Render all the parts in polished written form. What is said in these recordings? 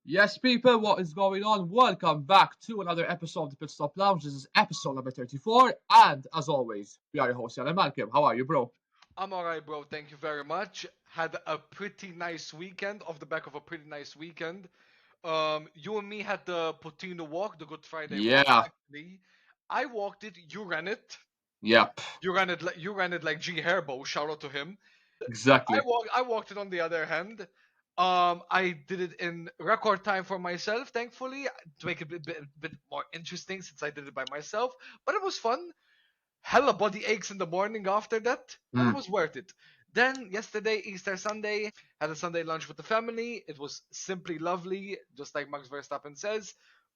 Yes, people, what is going on? Welcome back to another episode of the Pit Stop Lounge. This is episode number 34, and as always, we are your host, Jan and Malcolm. How are you, bro? I'm alright, bro. Thank you very much. Had a pretty nice weekend, off the back of a pretty nice weekend. You and me had the Potino walk, the Good Friday walk. Yeah, Actually, I walked it. You ran it. yep, You ran it like G Herbo. Shout out to him. I exactly. walked. I walked it on the other hand. I did it in record time for myself, thankfully, to make it a bit more interesting since I did it by myself. But it was fun. Hella body aches in the morning after that, but it Mm. was worth it. Then yesterday, Easter Sunday, had a Sunday lunch with the family. It was simply lovely, just like Max Verstappen says.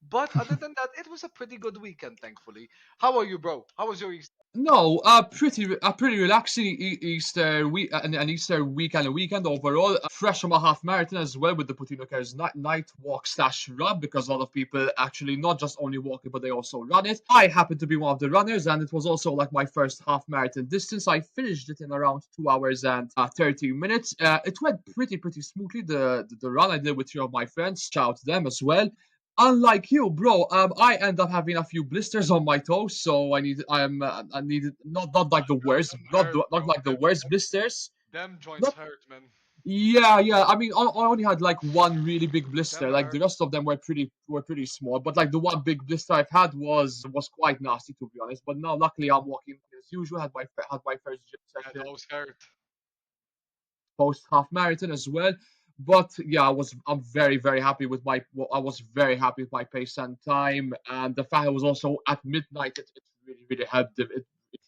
But other than that, it was a pretty good weekend, thankfully. How are you, bro? How was your Easter? No, pretty relaxing Easter week an Easter weekend a weekend overall. Fresh from a half marathon as well with the Putino Cares night walk slash run because a lot of people actually not just only walk it but they also run it. I happened to be one of the runners and it was also like my first half marathon distance. I finished it in around 2 hours and 30 minutes. It went pretty smoothly. The run I did with three of my friends. Shout out to them as well. Unlike you, bro, I end up having a few blisters on my toes, so I needed not like the worst, Them hurt, not bro. like the worst blisters. Them joints Not hurt, man. yeah. I mean, I only had like one really big Them blister. Like hurt. the rest of them were pretty small. But like the one big blister I've had was quite nasty to be honest. But now, luckily, I'm walking as usual. Had my first gym Yeah, session those hurt. post half marathon as well. But yeah, I'm very happy with I was very happy with my pace and time, and the fact it was also at midnight. It really helped. It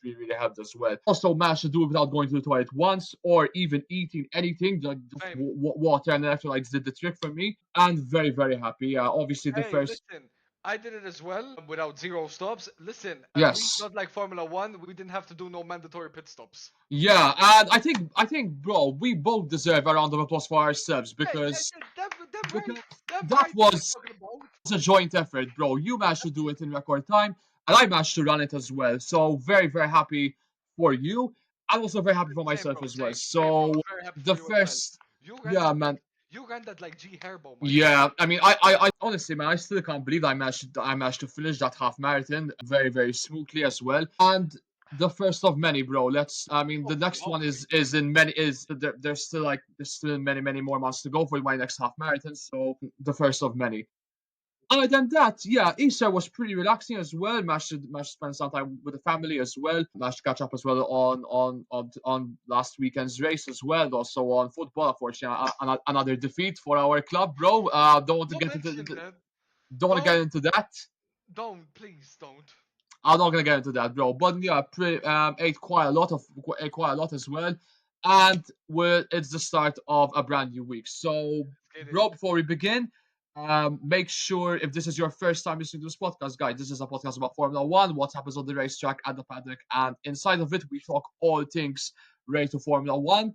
really helped as well. Also managed to do it without going to the toilet once or even eating anything. Just Same. water and electrolytes did the trick for me, and very happy. Yeah, obviously the Hey, first listen, I did it as well without zero stops. Listen, at least yes. not like Formula One. We didn't have to do no mandatory pit stops. Yeah, and I think, bro, we both deserve a round of applause for ourselves Yeah, yeah, because yeah, them right, because them that right. What are you was talking about? a joint effort, bro. You managed to do it in record time, and I managed to run it as well. So very happy for you, and also very happy for Same, myself bro. as well. Same, bro. So I'm very happy for the you as well. first, You ran yeah, that man, you ran that like G Herbo, my friend. yeah. I mean, I honestly, man, I still can't believe I managed to finish that half marathon very smoothly as well. And the first of many, bro. I mean, the Hopefully, next one hopefully. is in many is there's still many more months to go for my next half marathon. So the first of many. Other than that, yeah, Easter was pretty relaxing as well. Managed to spend some time with the family as well. Managed to catch up as well on last weekend's race as well. Also on football, unfortunately, another defeat for our club, bro. Don't want to Don't get into mention that. don't want to get Don't, into that. please don't. I'm not gonna get into that, bro. But yeah, ate quite a lot as well. And it's the start of a brand new week. So, Let's get it. bro, before we begin, make sure if this is your first time listening to this podcast, guys, this is a podcast about Formula One, what happens on the racetrack and the paddock, and inside of it, we talk all things related to Formula One.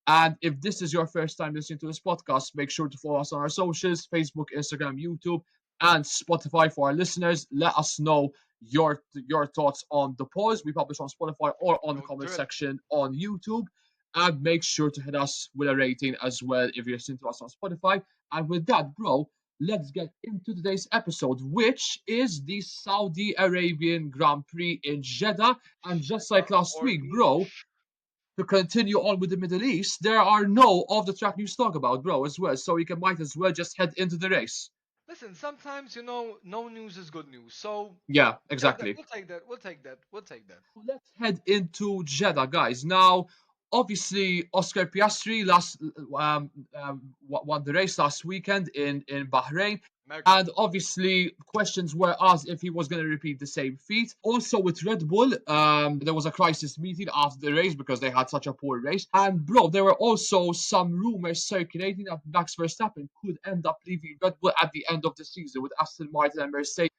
And if this is your first time listening to this podcast, make sure to follow us on our socials: Facebook, Instagram, YouTube, and Spotify for our listeners. Let us know your thoughts on the polls we publish on Spotify or on the No comment drill. section on YouTube. And make sure to hit us with a rating as well if you're listening to us on Spotify. And with that, bro, let's get into today's episode, which is the Saudi Arabian Grand Prix in Jeddah. And just like last week, bro, Corniche. to continue on with the Middle East, there are no off the track news to talk about, bro, as well. So we can might as well just head into the race. Listen, sometimes no news is good news. So Yeah, yeah, exactly. we'll take that. We'll take that. We'll take that. Let's head into Jeddah, guys. Now, obviously, Oscar Piastri won the race last weekend in Bahrain. Mega. And obviously, questions were asked if he was going to repeat the same feat. Also, with Red Bull, there was a crisis meeting after the race because they had such a poor race. And, bro, there were also some rumors circulating that Max Verstappen could end up leaving Red Bull at the end of the season, with Aston Martin and Mercedes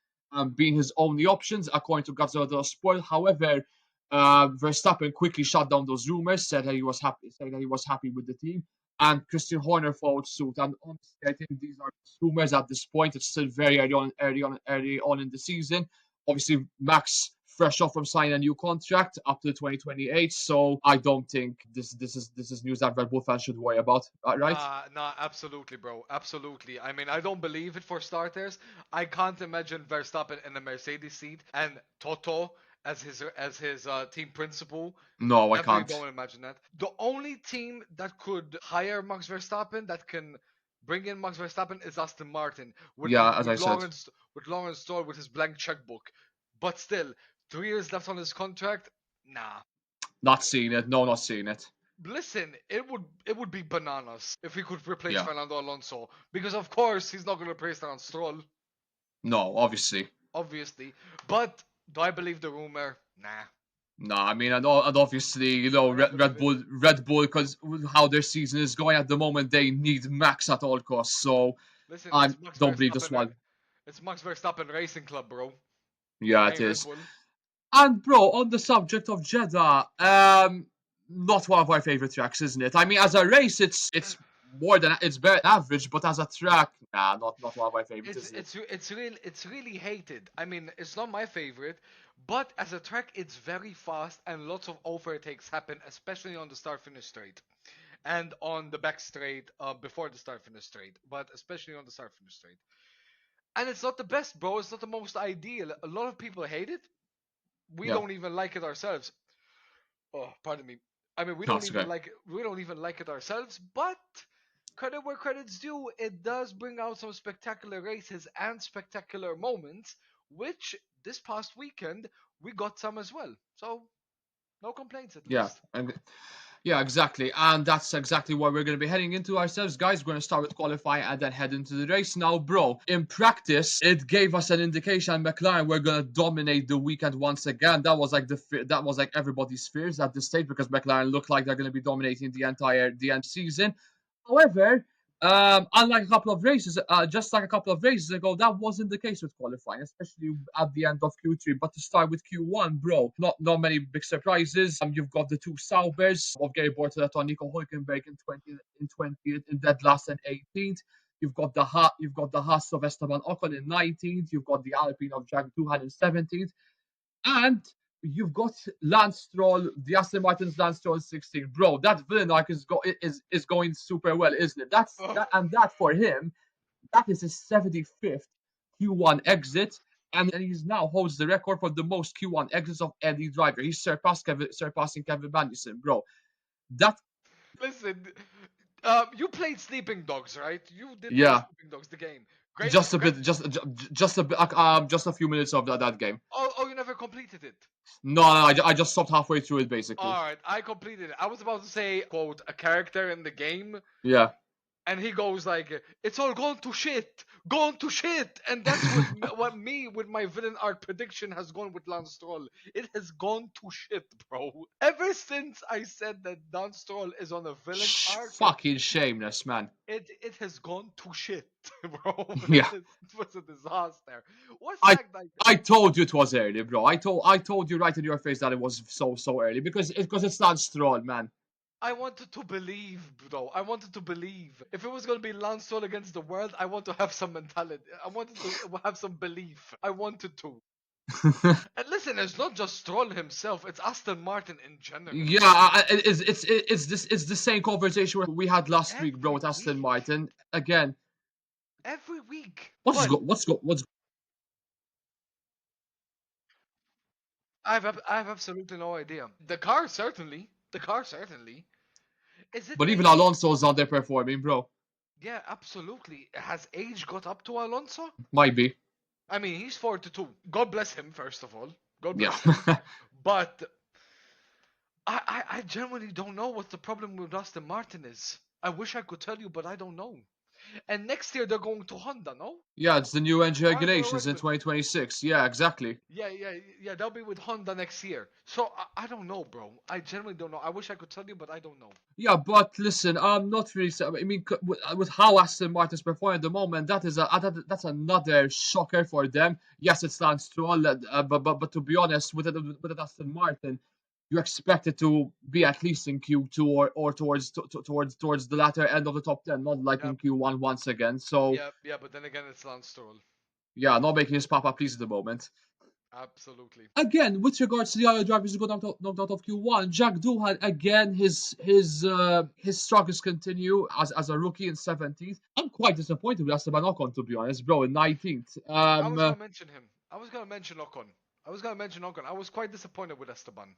being his only options, according to Gazeta Sport. However, Verstappen quickly shut down those rumors, said that he was happy with the team, and Christian Horner followed suit. And honestly, I think these are rumors at this point. It's still very early on in the season. Obviously, Max fresh off from signing a new contract up to 2028. So I don't think this is news that Red Bull fans should worry about. Right? Nah, absolutely, bro. Absolutely. I mean, I don't believe it for starters. I can't imagine Verstappen in a Mercedes seat and Toto as his team principal. No, I Definitely can't. don't imagine that. The only team that could hire Max Verstappen, that can bring in Max Verstappen, is Aston Martin with Yeah, as I with said, Lawrence Stroll with his blank checkbook. But still, 3 years left on his contract. Nah. not seeing it. No, not seeing it. Listen, it would be bananas if he could replace Yeah. Fernando Alonso, because of course he's not going to replace Lance Stroll, No, obviously. obviously. But do I believe the rumor? Nah, No, I mean, and obviously, I don't believe it. Red Bull, because how their season is going at the moment, they need Max at all costs. So Listen, I don't believe this one. It's Max Verstappen Racing Club, bro. Yeah, it Hey, Red is. Bull. And bro, on the subject of Jeddah, not one of our favorite tracks, isn't it? I mean, as a race, it's better than average, but as a track, nah, not one of my favorites, It's isn't it? it's re- it's real it's really hated. I mean, it's not my favorite, but as a track, it's very fast and lots of overtakes happen, especially on the start finish straight, and on the back straight before the start finish straight, but especially on the start finish straight. And it's not the best, bro. It's not the most ideal. A lot of people hate it. We Yeah, don't even like it ourselves. Oh, pardon me. I mean, we don't that's even okay. like it. We don't even like it ourselves. But credit where credit's due, it does bring out some spectacular races and spectacular moments, which this past weekend we got some as well. So no complaints at Yeah, least. and yeah, exactly. And that's exactly what we're going to be heading into ourselves, guys. We're going to start with qualifying and then head into the race. Now, bro, in practice, it gave us an indication McLaren were going to dominate the weekend once again. That was like that was like everybody's fears at this stage because McLaren looked like they're going to be dominating the end season. However, unlike a couple of races, just like a couple of races ago, that wasn't the case with qualifying, especially at the end of Q3. But to start with Q1, bro, not many big surprises. You've got the two Saubers of Gary Bortoleto and Nico Hülkenberg in 20th, in dead last and 18th. You've got the Haas of Esteban Ocon in 19th. You've got the Alpine of Jack Doohan in 17th. And you've got Lance Stroll, the Aston Martin's Lance Stroll 16. Bro, that villain arc is going super well, isn't it? Oh, That for him, that is his 75th Q1 exit. And he's now holds the record for the most Q1 exits of any driver. He's surpassing Kevin Magnussen, bro. That listen, you played Sleeping Dogs, right? You did play yeah, Sleeping Dogs, the game. Great, great. just a bit, just a few minutes of that game. Oh, you never completed it. No, I just stopped halfway through it basically. All right, I completed it. I was about to say, quote, a character in the game, Yeah, and he goes like, "It's all gone to shit," and that's what me with my villain art prediction has gone with Lance Stroll. It has gone to shit, bro. Ever since I said that Lance Stroll is on a villain arc, fucking shameless, man. it has gone to shit, bro. Yeah. It was a disaster. What I fact like I told you it was early, bro. I told you right in your face that it was so early because it's not Stroll, man. I wanted to believe, bro. I wanted to believe. If it was going to be Lance Stroll against the world, I want to have some mentality. I wanted to have some belief. I wanted to. And listen, it's not just Stroll himself, it's Aston Martin in general. Yeah, it's the same conversation we had last week, bro, Every with Aston week. Martin. Again, Every week. what's But go what's I have absolutely no idea. The car certainly. The car certainly. Is it but even maybe? Alonso's underperforming, bro. Yeah, absolutely. Has age got up to Alonso? Might be. I mean, he's 42. God bless him, first of all. God Yeah. bless him. But I genuinely don't know what the problem with Aston Martin is. I wish I could tell you, but I don't know. And next year they're going to Honda, no? Yeah, it's the new engine Aren't they regulations already in with? 2026. Yeah, exactly. Yeah. They'll be with Honda next year. So I don't know, bro. I genuinely don't know. I wish I could tell you, but I don't know. Yeah, but listen, I'm not really. I mean, with how Aston Martin's performing at the moment, that's another shocker for them. Yes, it stands tall, but to be honest, with an Aston Martin, you expect it to be at least in Q2 or towards the latter end of the top 10, not like Yeah, in Q1 once again. So yeah. But then again, it's Lance Stroll. yeah, not making his papa please at the moment. Absolutely. Again, with regards to the other drivers who got knocked out of Q1, Jack Doohan again his struggles continue as a rookie in 17th. I'm quite disappointed with Esteban Ocon, to be honest, bro, in 19th. I was gonna mention him. I was gonna mention Ocon. I was gonna mention Ocon. I was quite disappointed with Esteban.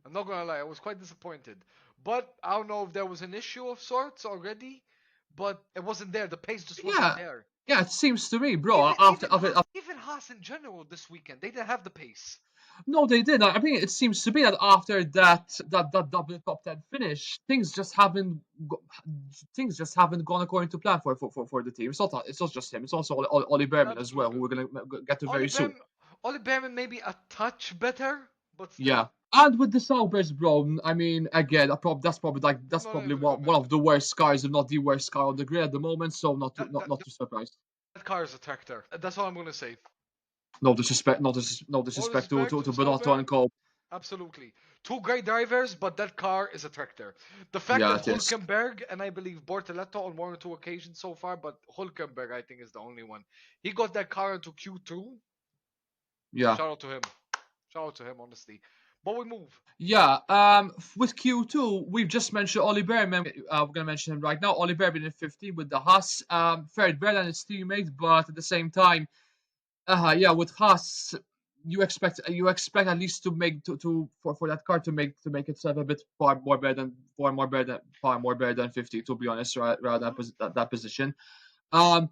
I'm not gonna lie, I was quite disappointed. But I don't know if there was an issue of sorts already, but it wasn't there. The pace just wasn't Yeah, there. yeah, it seems to me, bro. Even After, even after, Haas, even Haas in general this weekend, they didn't have the pace. No, they did. I mean, it seems to be that after that double top 10 finish, things just haven't gone according to plan for the team. It's not just him. It's also Ollie Behrman as well, who Absolutely. we're gonna get to Oli very soon. Behrman, Oli Behrman maybe a touch better, but Yeah, still, and with the Saubers, bro. I mean, again, that's not probably even gonna one of mention. the worst cars, if not the worst car on the grid at the moment. So not too That, not that, not too surprised. that car is a tractor. That's all I'm gonna say. No All disrespect respect to to Bonotto Sauber, and Cole. absolutely. Two great drivers, but that car is a tractor. The fact Yeah, that it is. Hulkenberg and I believe Bortoletto on one or two occasions so far, but Hulkenberg I think is the only one. He got that car into Q2. Yeah. Shout out to him. Shout out to him, honestly. But we move. Yeah, with Q2, we've just mentioned Ollie Behrman. We're gonna mention him right now. Ollie Behrman in 15 with the Haas. Fared better than his teammate, but at the same time, yeah, with Haas, you expect at least to make for that car to make itself a bit far more better than 50. To be honest, rather than Mhm. that position. Um,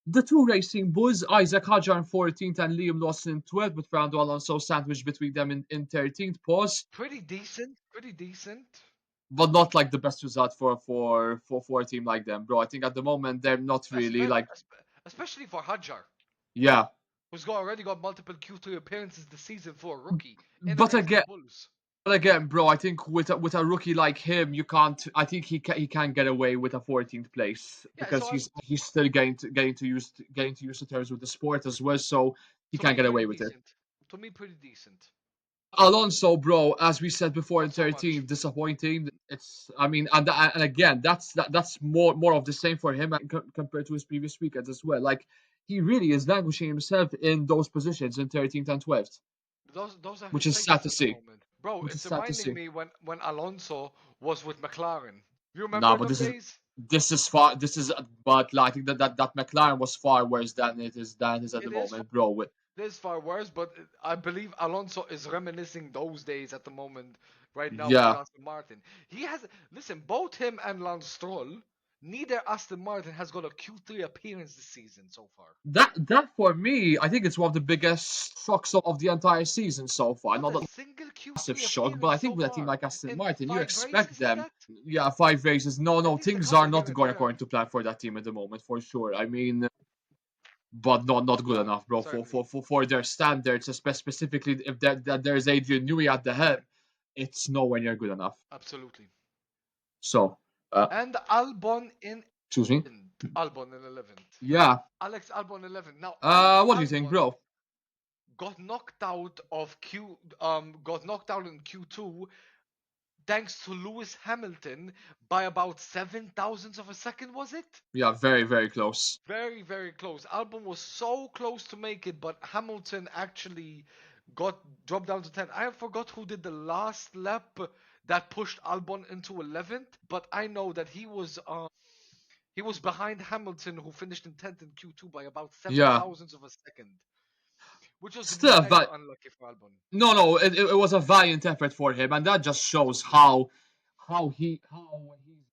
the two racing bulls, Isaac Hadjar in 14th and Liam Lawson in 12th, with Fernando Alonso sandwiched between them in 13th. Pause. Pretty decent. Pretty decent. But not like the best result for a team like them, bro. I think at the moment they're not really like, Especially for Hadjar, yeah. already got multiple Q3 appearances this season for a rookie in a But racing again, bulls. bro, I think with a rookie like him, you can't. I think he can get away with a 14th place Yeah, because so he's still getting to use the terms with the sport as well, so he to can me get pretty away with it. decent. To me pretty decent. Alonso, bro, as we said before in Not so much. 13, disappointing. It's, I mean, and again, that's more of the same for him compared to his previous weekends as well. Like he really is languishing himself in those positions in 13th and 12th, Those are which his is sad places to at the see. moment. Bro, Which is it's sad to reminding see. me when Alonso was with McLaren. You Nah, remember but them this is days? this is far. This is, but like, I think that McLaren was far worse than it is at the It is moment, bro. this far worse, but I believe Alonso is reminiscing those days at the moment right now with the Yeah, Aston Martin. He has listen, both him and Lance Stroll, neither Aston Martin has got a Q3 appearance this season so far. that for me, I think it's one of the biggest shocks of the entire season so far. Not Not a a single massive Q3 shock, but I appearance think so with a team far like Aston in Martin, you 5 races. expect Is them. that? Yeah, 5 races. No, At no, least a things are couple here not and going there. according to plan for that team at the moment, for sure. I mean, but not good No, enough, bro, certainly. for their standards, specifically if there's Adrian Newey at the helm, it's nowhere near good enough. Absolutely. So, uh, And Albon in excuse me. 11th. Albon in 11th. Yeah. Alex Albon 11th. Now Alex What do you think, Albon bro? got knocked out in Q2 thanks to Lewis Hamilton by about 7 thousandths of a second, was it? Yeah, very, very close. Very, very close. Albon was so close to make it, but Hamilton actually got dropped down to 10. I forgot who did the last lap that pushed Albon into 11th, but I know that he was behind Hamilton, who finished in 10th in Q2 by about seven Yeah. thousandths of a second, which was Still, mega unlucky for Albon. no, it was a valiant effort for him, and that just shows Absolutely, how he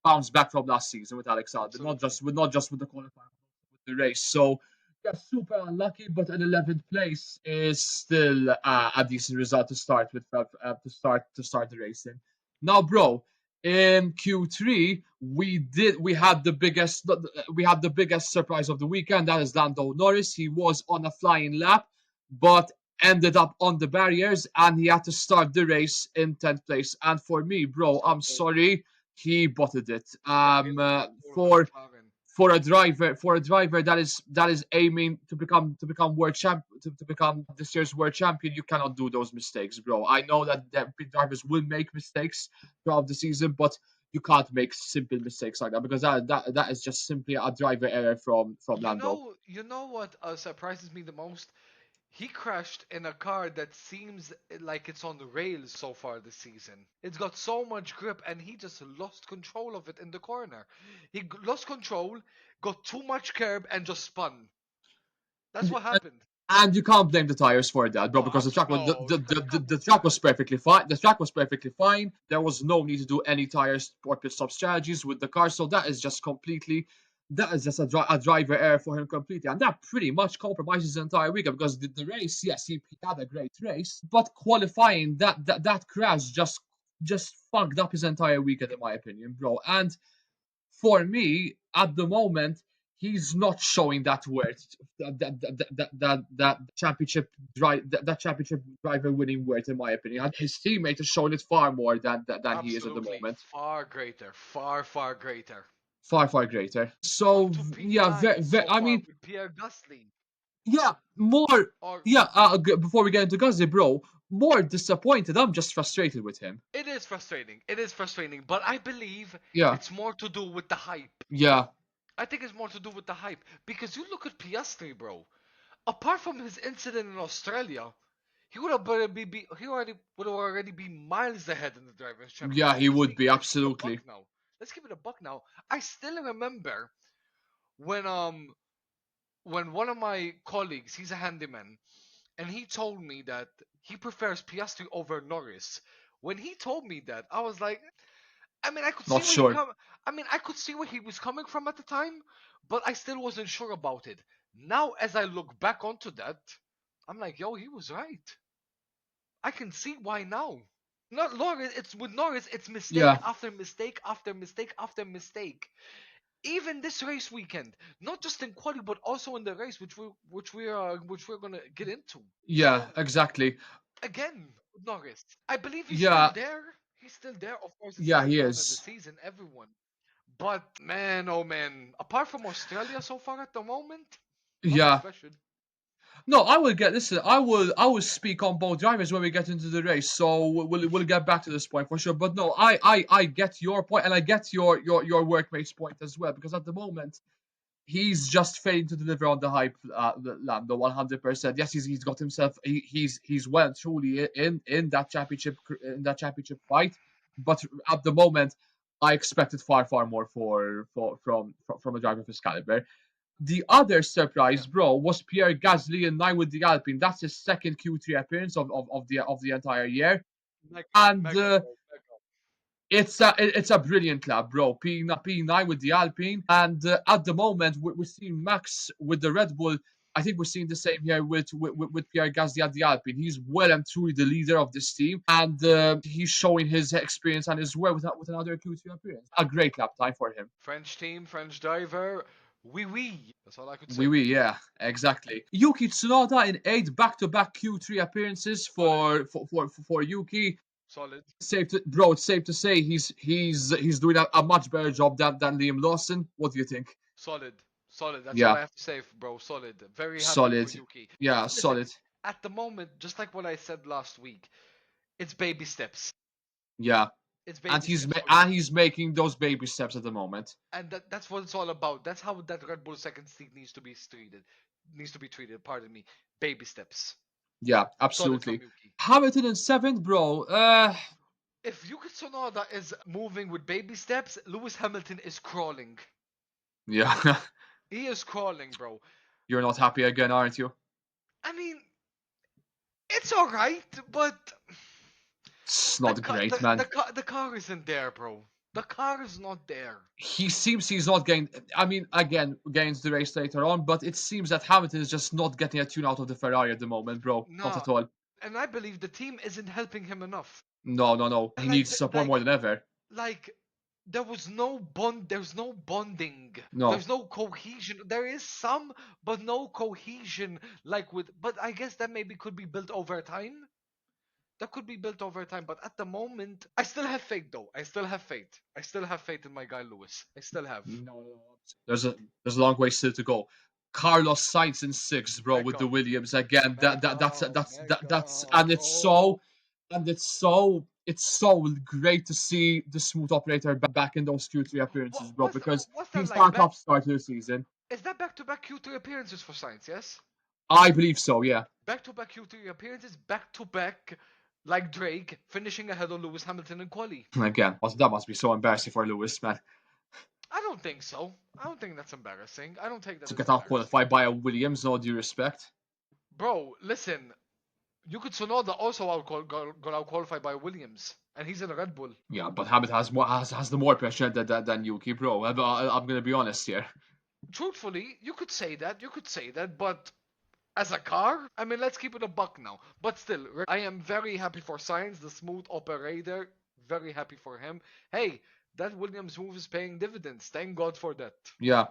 bounced back from last season with Alex Albon, absolutely. not just with the qualifying, but with the race. So yeah, super unlucky, but an 11th place is still a decent result to start with, to start the racing. Now, bro, in Q3 we had the biggest surprise of the weekend. That is Lando Norris. He was on a flying lap, but ended up on the barriers and he had to start the race in 10th place. And for me, bro, So I'm cold. sorry, he bottled it. Yeah, him and Red Bull and For McLaren. for a driver that is aiming to become world champ to become this year's world champion, you cannot do those mistakes, bro. I know that drivers will make mistakes throughout the season, but you can't make simple mistakes like that because that is just simply a driver error from Lando. You know what surprises me the most? He crashed in a car that seems like it's on the rails so far this season. It's got so much grip, and he just lost control of it in the corner. Lost control, got too much curb, and just spun. That's what happened. And you can't blame the tires for that, bro, No, because the track was no, come the on, track man. was perfectly fine. The track was perfectly fine. There was no need to do any tires or pit stop strategies with the car, so that is just a driver error for him completely, and that pretty much compromises the entire weekend because the race, yes, he had a great race, but qualifying that crash just fucked up his entire weekend in my opinion, bro. And for me, at the moment, he's not showing that worth that championship that championship driver winning worth in my opinion. And his teammate is showing it far more than he is at the Absolutely, moment. far greater, far, far greater. Far greater. Up So to yeah, P9 so I far mean, with Pierre Gasly. yeah, more. Or Yeah, before we get into Gazzy, bro, more disappointed. I'm just frustrated with him. it is frustrating. It is frustrating, but I believe Yeah, it's more to do with the hype. yeah, I think it's more to do with the hype because you look at Piastri, bro. Apart from his incident in Australia, he would have he already would have already be miles ahead in the drivers' yeah. championship. He would be Let's keep it a buck absolutely now. Let's keep it a buck now. I still remember when um when one of my colleagues, he's a handyman, and he told me that he prefers Piastri over Norris. When he told me that, I was like, I mean, I could see not where he sure. come. I mean, I could see where he was coming from at the time, but I still wasn't sure about it. Now, as I look back onto that, I'm like, yo, he was right. I can see why now. Not Norris. It's with Norris. It's mistake Yeah, after mistake after mistake after mistake. Even this race weekend, not just in quali, but also in the race, which we're gonna get into. yeah, So exactly. again, with Norris, I believe he's still Yeah, there. He's still there. Of course, it's yeah, he early on in the is. season, everyone. But man, oh man, apart from Australia so far at the moment, nothing Yeah. special. No, I will get listen. I will speak on both drivers when we get into the race. So we'll get back to this point for sure. But no, I get your point and I get your workmate's point as well because at the moment he's just failing to deliver on the hype Lando 100%. Yes, he's got himself he's well and truly in that championship fight, but at the moment I expected far more from a driver of his caliber. The other Yeah, surprise, bro, was Pierre Gasly in line with the Alpine. That's his second Q3 appearance of the entire year, mega, and mega, bro, mega. it's a brilliant lap, bro. P9 with the Alpine, and at the moment we're seeing Max with the Red Bull. I think we're seeing the same here with Pierre Gasly at the Alpine. He's well and truly the leader of this team, and he's showing his experience and his well with another Q3 appearance. A great lap time for him. French team, French driver. Oui, oui. That's all I could Oui, say. oui, yeah, exactly. Yuki Tsunoda in eight back-to-back Q3 appearances Solid, for Yuki. solid, It's safe to say he's doing a much better job than Liam Lawson. What do you think? solid, solid. That's all Yeah, I have to say, bro. Solid. Very happy for solid. Yuki. Yeah, Listen, solid. at the moment, just like what I said last week, it's baby steps. Yeah, It's and baby steps for Yuki. he's making those baby steps at the moment. And that's what it's all about. That's how that Red Bull second seat needs to be treated. Needs to be treated. Pardon me. Baby steps. Yeah, Solid from absolutely. Yuki. Hamilton in seventh, bro. If Yuki Tsunoda is moving with baby steps, Lewis Hamilton is crawling. Yeah, He is crawling, bro. you're not happy again, aren't you? I mean, it's all right, but It's not great, man. the car isn't there, bro. The car is not there. He seems he's not getting. I mean, again, getting to the race later on, but it seems that Hamilton is just not getting a tune out of the Ferrari at the moment, bro. Not Nah, at all. and I believe the team isn't helping him enough. No, no, no. He Like, needs support more than ever. like there was no bond. There's no bonding. No. There's no cohesion. There is some, but no cohesion. Like with, but I guess that maybe could be built over time. That could be built over time. But at the moment, I still have faith, though. I still have faith. I still have faith in my guy Lewis. I still have. No, no, no. There's a long way still to go. Carlos Sainz in six, bro, with the Mega, Williams again. That's mega, bro. it's so great to see the smooth operator back in those Q3 appearances, bro, because What's that he's like? had a tough start to the season. Is that back to back Q3 appearances for Science? Yes. I believe so. Yeah. Back-to-back Q3 appearances, back-to-back, like Drake, finishing ahead of Lewis Hamilton in quali. Again, that must be so embarrassing for Lewis, man. I don't think so. I don't think that's embarrassing. I don't take that To as get out embarrassing. qualified by a Williams, no due respect. Bro, listen, Yuki Tsunoda also got out qualified by Williams, and he's in a Red Bull. Yeah, but Hamilton has the more pressure than Yuki, bro. I'm gonna be honest here. Truthfully, you could say that, but as a car, I mean, let's keep it a buck now. But still, I am very happy for Sainz, the smooth operator. Very happy for him. Hey, that Williams move is paying dividends. Thank God for that. Yeah,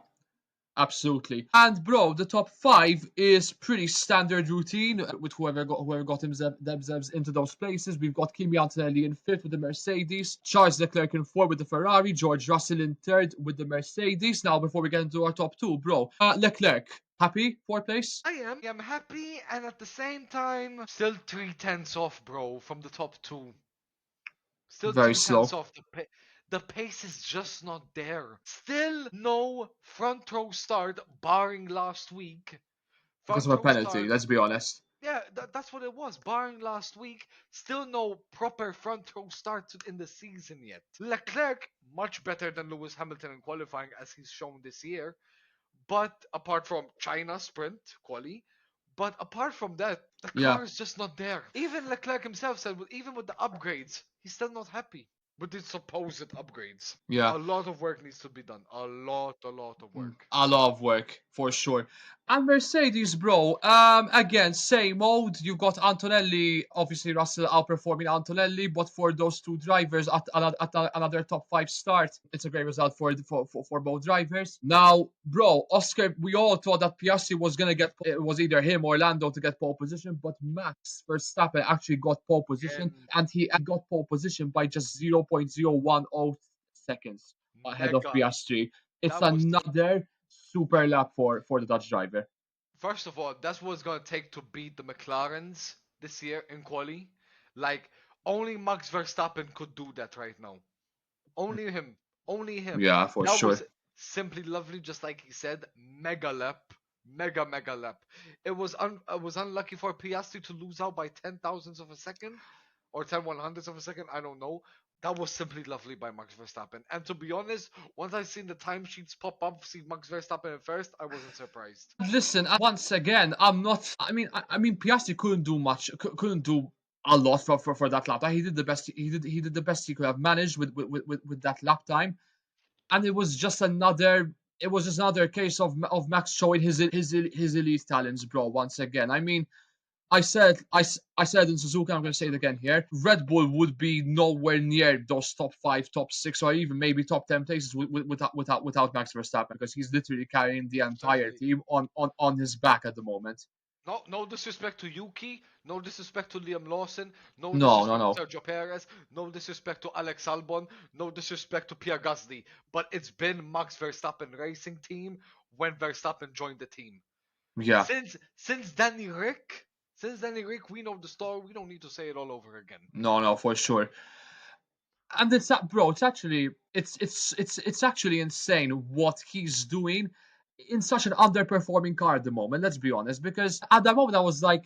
absolutely. And bro, the top five is pretty standard routine with whoever got themselves into those places. We've got Kimi Antonelli in fifth with the Mercedes, Charles Leclerc in fourth with the Ferrari, George Russell in third with the Mercedes. Now, before we get into our top two, bro, Leclerc, happy fourth place? I am happy, and at the same time, still 3 tenths off, bro, from the top two. Still Very 3 tenths slow off. The pace is just not there. Still no front row start, barring last week. because of Front a row penalty. start. Let's be honest. Yeah, that's what it was. Barring last week, still no proper front row start in the season yet. Leclerc, much better than Lewis Hamilton in qualifying, as he's shown this year. But apart from China sprint quali, but apart from that, the Yeah, car is just not there. Even Leclerc himself said, even with the upgrades, he's still not happy with the supposed upgrades. yeah. A lot of work needs to be done. A lot of work. A lot of work for sure. And Mercedes, bro, again, same mode. You got Antonelli, obviously Russell outperforming Antonelli, but for those two drivers at another top five start, it's a great result for both drivers. Now, bro, Oscar, we all thought that Piastri was gonna get it was either him or Lando to get pole position, but Max Verstappen actually got pole position, Again, and he got pole position by just 0.010 seconds ahead of mega. Piastri. It's That was another super lap for the Dutch driver. First of all, that's what it's gonna take to beat the McLarens this year in quali. Like only Max Verstappen could do that right now. Only him. Only him. Yeah, for That sure. was simply lovely, just like he said. Mega lap. Mega lap. It was unlucky for Piastri to lose out by 10 thousandths of a second or 10 100ths of a second. I don't know. That was simply lovely by Max Verstappen. And to be honest, once I seen the timesheets pop up, see Max Verstappen in first, I wasn't surprised. Listen, once again, I'm not. I mean, Piastri couldn't do much. Couldn't do a lot for that lap. He did the best. He did the best he could have managed with that lap time, and it was just another. It was just another case of Max showing his elite talents, bro. Once again, I mean, I said in Suzuka, I'm going to say it again here. Red Bull would be nowhere near those top five, top six, or even maybe top 10 places without Max Verstappen, because he's literally carrying the entire Certainly. team on his back at the moment. No disrespect to Yuki, no disrespect to Liam Lawson, no No, no, disrespect no. to Sergio Perez, no disrespect to Alex Albon, no disrespect to Pierre Gasly, but it's been Max Verstappen Racing Team when Verstappen joined the team. Yeah, Since Danny Rick, we know the story. We don't need to say it all over again. no, for sure. And it's that, bro. It's actually insane what he's doing in such an underperforming car at the moment. Let's be honest, because at that moment I was like,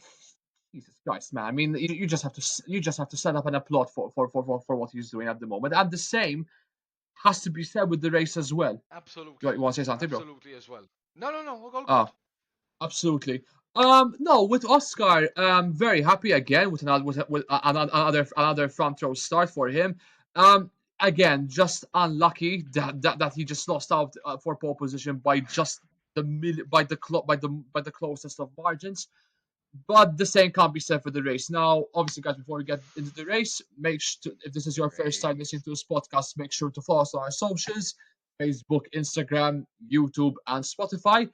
Jesus Christ, man. I mean, you just have to set up an applaud for what he's doing at the moment. And the same has to be said with the race as well. You Absolutely, want to say something, bro? absolutely as well. No, we're all good. Ah, absolutely. No, with Oscar, very happy again with another front row start for him. Again, just unlucky that he just lost out for pole position by just by the closest of margins. But the same can't be said for the race. Now, obviously, guys, before we get into the race, if this is your first time Race. listening to this podcast, make sure to follow us on our socials: Facebook, Instagram, YouTube, and Spotify.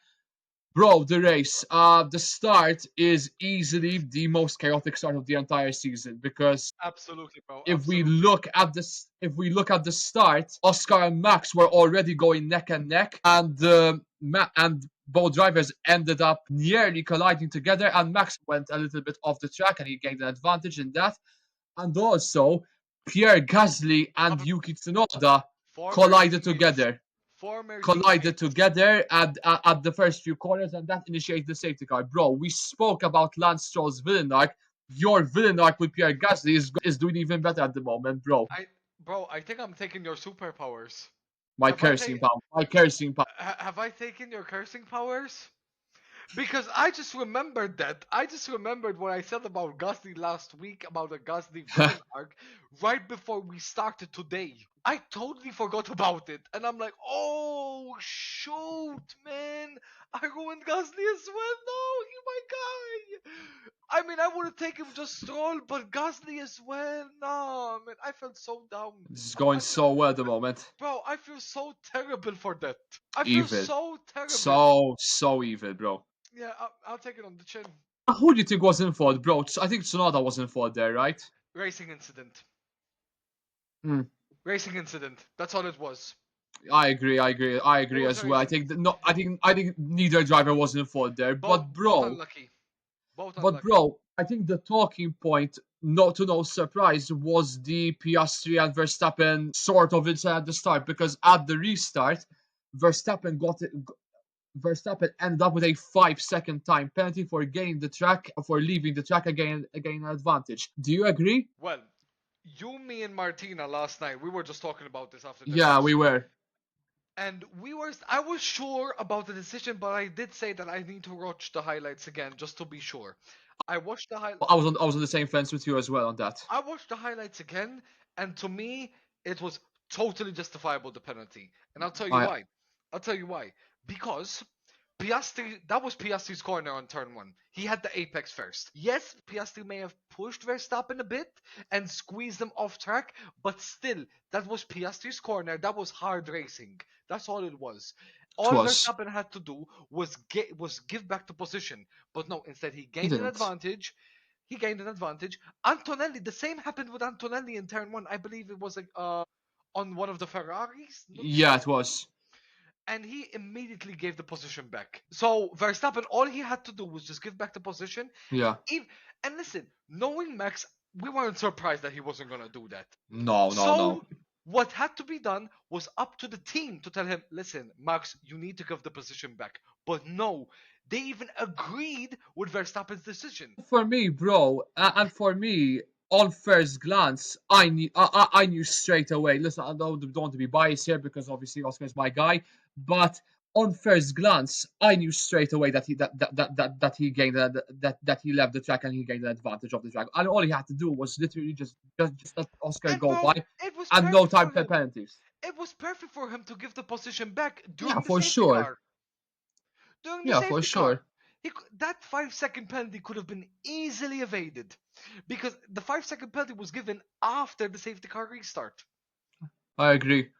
Bro, the race. The start is easily the most chaotic start of the entire season, because Absolutely, bro. if we Absolutely. look at this, if we look at the start, Oscar and Max were already going neck and neck, and and both drivers ended up nearly colliding together, and Max went a little bit off the track, and he gained an advantage in that. And also, Pierre Gasly and However, Yuki Tsunoda former collided teammates, together. Former collided teammates. together at the first few corners, and that initiated the safety car. Bro, we spoke about Lance Stroll's villain arc. Your villain arc with Pierre Gasly is doing even better at the moment, bro. I think I'm taking your superpowers. My Have I cursing taken power. My cursing power. have I taken your cursing powers? Because I just remembered that. I just remembered what I said about Gasly last week about a Gasly villain arc right before we started today. I totally forgot about it. And I'm like, oh, shoot, man. I ruined Gasly as well. No, he my guy. I mean, I would have taken just Stroll, but Gasly as well. No, man. I felt so down. This is going I feel, so well at the moment. bro, I feel so terrible for that. I feel Evil. so terrible. So evil, bro. Yeah, I'll take it on the chin. Who do you think was in fault, bro? I think Tsunoda was in fault there, right? Racing incident. Hmm. Racing incident. That's all it was. I It agree was a as well. racing. I think neither driver was in fault there. Both unlucky. Both But unlucky. bro, I think the talking point, not to no surprise, was the Piastri and Verstappen sort of incident at the start, because at the restart, Verstappen got it. Verstappen ended up with a 5 second time penalty for gaining the track, for leaving the track again an advantage. Do you agree? Well, you, me, and Martina last night, we were just talking about this after the Yeah, race. we were. And I was sure about the decision, but I did say that I need to watch the highlights again just to be sure. I watched the high. I was on the same fence with you as well on that. I watched the highlights again, and to me, it was totally justifiable, the penalty. And I'll tell you I why. I'll tell you why. Because Piastri, that was Piastri's corner on turn one. He had the apex first. Yes, Piastri may have pushed Verstappen a bit and squeezed him off track, but still, that was Piastri's corner. That was hard racing. That's all it was. it All was. Verstappen had to do was give back the position, but no. Instead, he He gained an didn't. advantage. He gained an advantage. Antonelli, the same happened with Antonelli in turn one. I believe it was like on one of the Ferraris. Not Yeah, sure. it was. And he immediately gave the position back. So Verstappen, all he had to do was just give back the position. Yeah. And listen, knowing Max, we weren't surprised that he wasn't gonna do that. No. So what had to be done was up to the team to tell him, listen, Max, you need to give the position back. But no, they even agreed with Verstappen's decision. For me, bro, and for me, on first glance, I knew straight away. Listen, I don't want to be biased here because obviously Oscar is my guy, but on first glance, I knew straight away that that he gained that he left the track and he gained an advantage of the track. And all he had to do was literally just let Oscar And go bro, by, it was and no perfect time for for him. penalties. It was perfect for him to give the position back Yeah, during the for safety sure. car. During the Yeah, for safety sure. car. That 5 second penalty could have been easily evaded because the 5 second penalty was given after the safety car restart. I agree.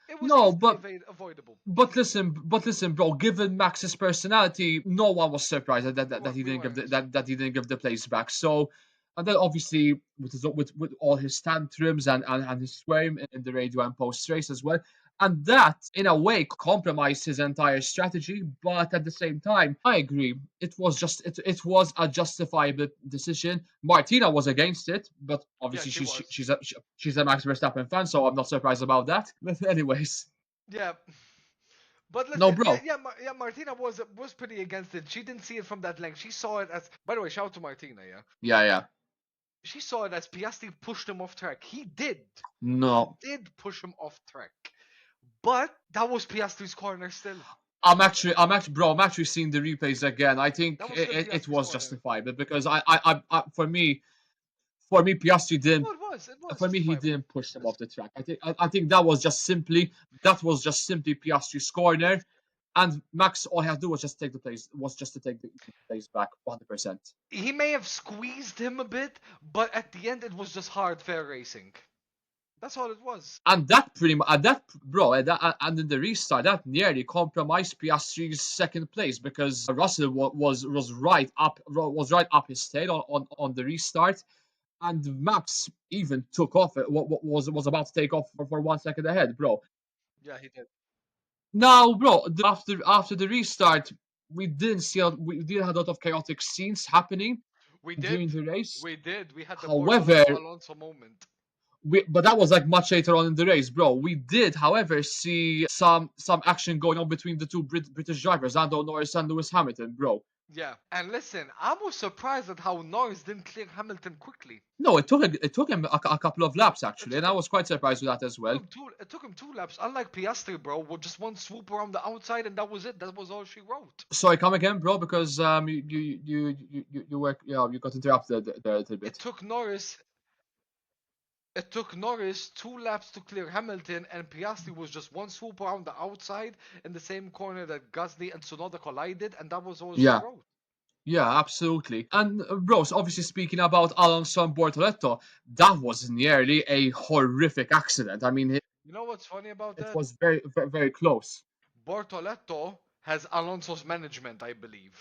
It was No, easily but avoidable. But Easily. listen, but listen, bro. Given Max's personality, no one was surprised that he We didn't give weren't. that he didn't give the place back. So, and then obviously with all his tantrums and his swearing in the radio and post race as well, and that in a way compromised his entire strategy. But at the same time, I agree. It was a justifiable decision. Martina was against it, but Yeah, obviously she was. she's a Max Verstappen fan, so I'm not surprised about that. But anyways, Yeah. But no, listen, bro. yeah, Martina was pretty against it. She didn't see it from that length. She saw it as. By the way, shout out to Martina. Yeah, Yeah. she saw it as Piastri pushed him off track. He did. He No, did push him off track. But that was Piastri's corner still. I'm actually seeing the replays again. I think That was still it Piastri's was corner. justifiable because for me, Piastri didn't. No, it was. It was For me, he justifiable. didn't push them Listen, off the track. I think that was just simply Piastri's corner, and Max all he had to do was just take the place was just to take the place back 100%. he may have squeezed him a bit, but at the end, it was just hard, fair racing. That's all it was. And that pretty much, that bro, and in the restart, that nearly compromised Piastri's second place because Russell was right up his tail on the restart, and Max even took off. Was about to take off for 1 second ahead, bro. Yeah, he did. Now, bro, after the restart, we didn't have a lot of chaotic scenes happening We during did. the race. We did. We had the more However, Alonso moment. But that was like much later on in the race, bro. We did, however, see some action going on between the two British drivers, Lando Norris and Lewis Hamilton, bro. Yeah. And listen, I was surprised at how Norris didn't clear Hamilton quickly. No, it took him a couple of laps It actually, took and I him was quite surprised with that as well. it took him two laps. Unlike Piastri, bro, with just one swoop around the outside and that was it. That was all she wrote. Sorry, come again, bro, because you got interrupted there a little It bit. took Norris It took Norris two laps to clear Hamilton, and Piastri was just one swoop around the outside in the same corner that Gasly and Tsunoda collided, and that was all she Yeah, wrote. yeah, absolutely. And Rose, obviously speaking about Alonso and Bortoletto, that was nearly a horrific accident. I mean, You know what's funny about it that? was very, very, very close. Bortoletto has Alonso's management, I believe.